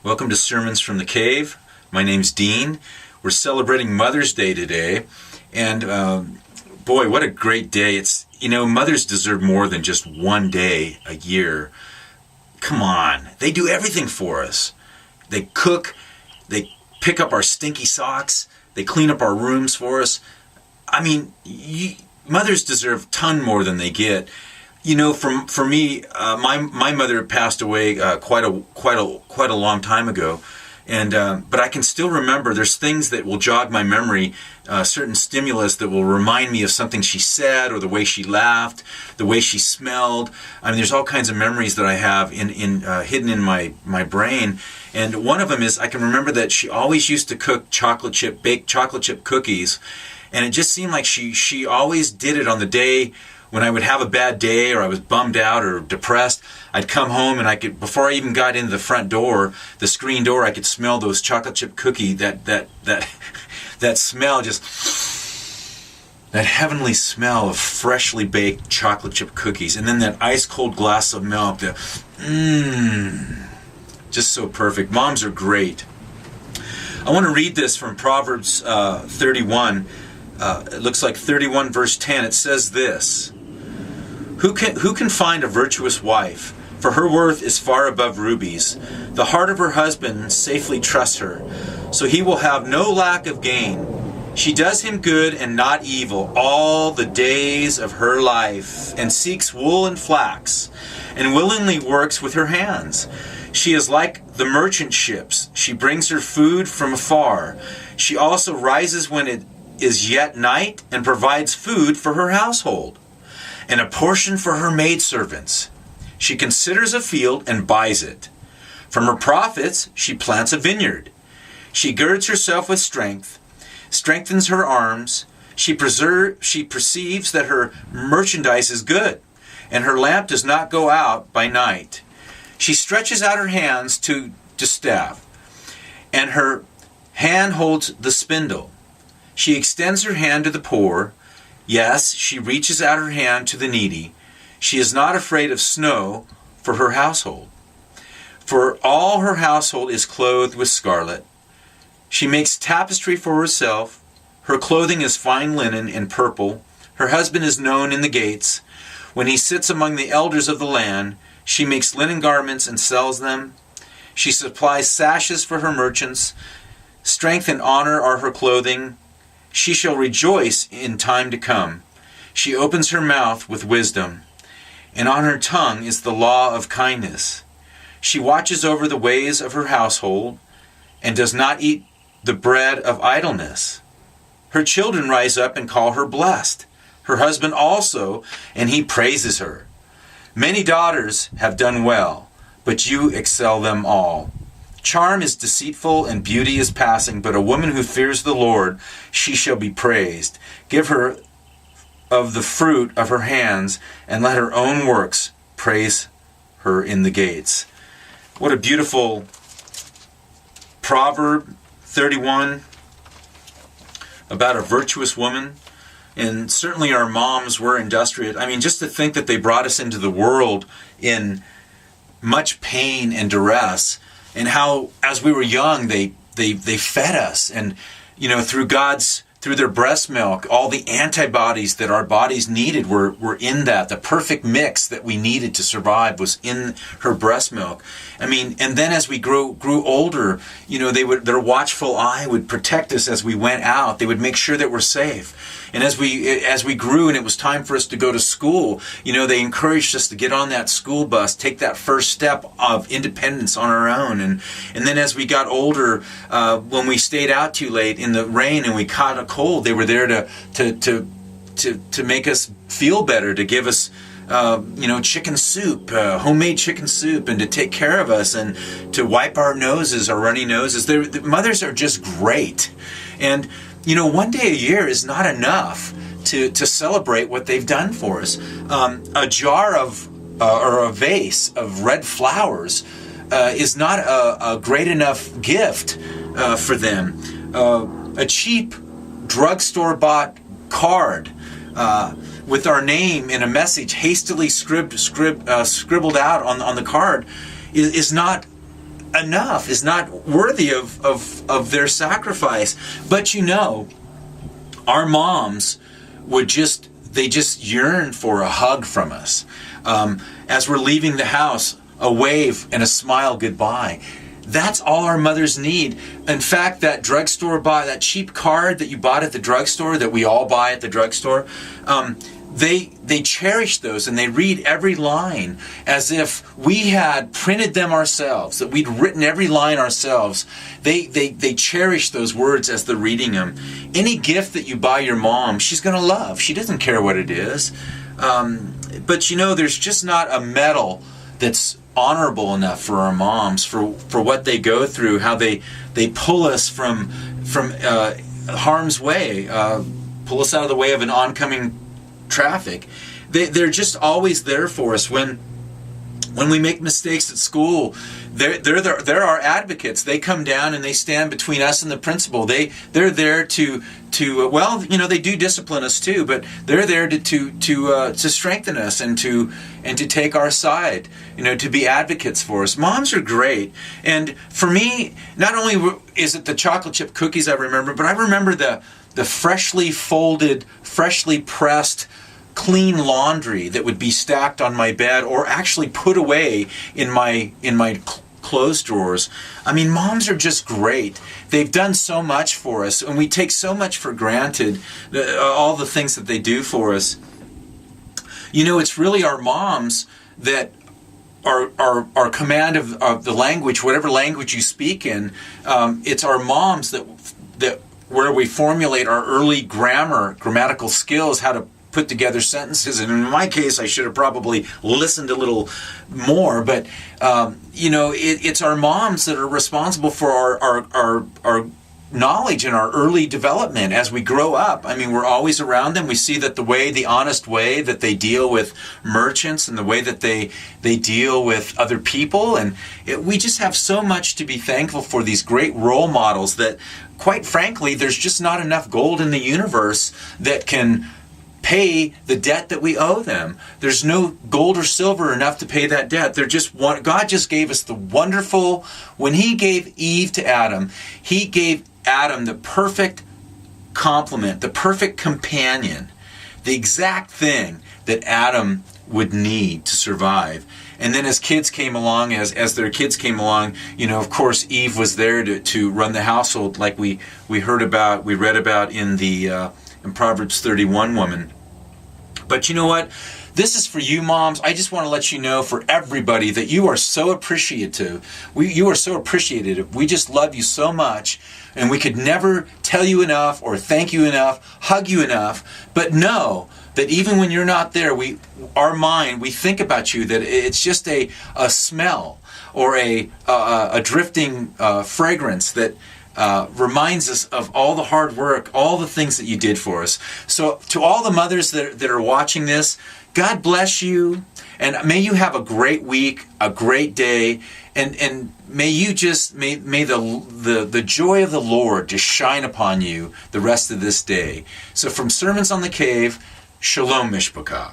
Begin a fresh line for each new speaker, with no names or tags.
Welcome to Sermons from the Cave. My name's Dean. We're celebrating Mother's Day today, and boy, what a great day. Mothers deserve more than just one day a year. Come on, they do everything for us. They cook, they pick up our stinky socks, they clean up our rooms for us. Mothers deserve a ton more than they get. For me, my mother passed away quite a long time ago, but I can still remember. There's things that will jog my memory, certain stimulus that will remind me of something she said, or the way she laughed, the way she smelled. There's all kinds of memories that I have hidden in my brain, and one of them is I can remember that she always used to cook baked chocolate chip cookies, and it just seemed like she always did it on the day when I would have a bad day or I was bummed out or depressed. I'd come home and before I even got into the front door, the screen door, I could smell those chocolate chip cookie, that smell, just that heavenly smell of freshly baked chocolate chip cookies, and then that ice cold glass of milk, just so perfect. Moms are great. I want to read this from Proverbs 31. It looks like 31 verse 10. It says this: Who can find a virtuous wife? For her worth is far above rubies. The heart of her husband safely trusts her, so he will have no lack of gain. She does him good and not evil all the days of her life, and seeks wool and flax, and willingly works with her hands. She is like the merchant ships. She brings her food from afar. She also rises when it is yet night, and provides food for her household, and a portion for her maidservants. She considers a field and buys it. From her profits she plants a vineyard. She girds herself with strength, strengthens her arms. She perceives that her merchandise is good, and her lamp does not go out by night. She stretches out her hands to staff, and her hand holds the spindle. She extends her hand to the poor. Yes, she reaches out her hand to the needy. She is not afraid of snow for her household, for all her household is clothed with scarlet. She makes tapestry for herself. Her clothing is fine linen and purple. Her husband is known in the gates. When he sits among the elders of the land, she makes linen garments and sells them. She supplies sashes for her merchants. Strength and honor are her clothing. She shall rejoice in time to come. She opens her mouth with wisdom, and on her tongue is the law of kindness. She watches over the ways of her household, and does not eat the bread of idleness. Her children rise up and call her blessed, her husband also, and he praises her. Many daughters have done well, but you excel them all. Charm is deceitful and beauty is passing, but a woman who fears the Lord, she shall be praised. Give her of the fruit of her hands, and let her own works praise her in the gates. What a beautiful Proverb 31 about a virtuous woman. And certainly our moms were industrious. Just to think that they brought us into the world in much pain and duress, and how, as we were young, they fed us, and through their breast milk, all the antibodies that our bodies needed were in that. The perfect mix that we needed to survive was in her breast milk. And then as we grew older, their watchful eye would protect us as we went out. They would make sure that we're safe. And as we grew and it was time for us to go to school, they encouraged us to get on that school bus, take that first step of independence on our own. And then as we got older, when we stayed out too late in the rain and we caught a cold, they were there to make us feel better, to give us chicken soup, homemade chicken soup, and to take care of us and to wipe our runny noses. The mothers are just great. And one day a year is not enough to celebrate what they've done for us. A jar of or a vase of red flowers is not a great enough gift for them. A cheap drugstore bought card with our name in a message hastily scribbled out on the card is not enough, is not worthy of their sacrifice. But our moms they just yearn for a hug from us. As we're leaving the house, a wave and a smile goodbye. That's all our mothers need. In fact, that cheap card that you bought at the drugstore, that we all buy at the drugstore, they cherish those, and they read every line as if we had printed them ourselves, that we'd written every line ourselves. They cherish those words as they're reading them. Any gift that you buy your mom, she's going to love. She doesn't care what it is. But there's just not a medal that's honorable enough for our moms, for what they go through, how they pull us from harm's way, pull us out of the way of an oncoming traffic. They're just always there for us. When we make mistakes at school, they're our advocates. They come down and they stand between us and the principal. They're there to they do discipline us too, but they're there to strengthen us and to take our side, to be advocates for us. Moms are great. And for me, not only is it the chocolate chip cookies I remember, but I remember the freshly folded, freshly pressed, clean laundry that would be stacked on my bed or actually put away in my clothes drawers. I mean, moms are just great. They've done so much for us, and we take so much for granted, all the things that they do for us. It's really our moms that our command of the language, whatever language you speak in. It's our moms that where we formulate our early grammatical skills, how to put together sentences. And in my case, I should have probably listened a little more, but it's our moms that are responsible for our knowledge and our early development as we grow up. I mean, we're always around them. We see that the honest way that they deal with merchants and the way that they deal with other people. And we just have so much to be thankful for, these great role models that, quite frankly, there's just not enough gold in the universe that can pay the debt that we owe them. There's no gold or silver enough to pay that debt. God just gave us the wonderful, when He gave Eve to Adam, He gave Adam the perfect complement, the perfect companion, the exact thing that Adam would need to survive. And then as kids came along, as their kids came along, of course, Eve was there to run the household, like we read about in Proverbs 31 woman. But you know what? This is for you moms. I just want to let you know, for everybody, that you are so appreciative. You are so appreciative. We just love you so much. And we could never tell you enough or thank you enough, hug you enough. But know that even when you're not there, we think about you, that it's just a smell or a drifting fragrance that reminds us of all the hard work, all the things that you did for us. So to all the mothers that are watching this, God bless you, and may you have a great week, a great day, and may the joy of the Lord just shine upon you the rest of this day. So from Sermons on the Cave, Shalom Mishpachah.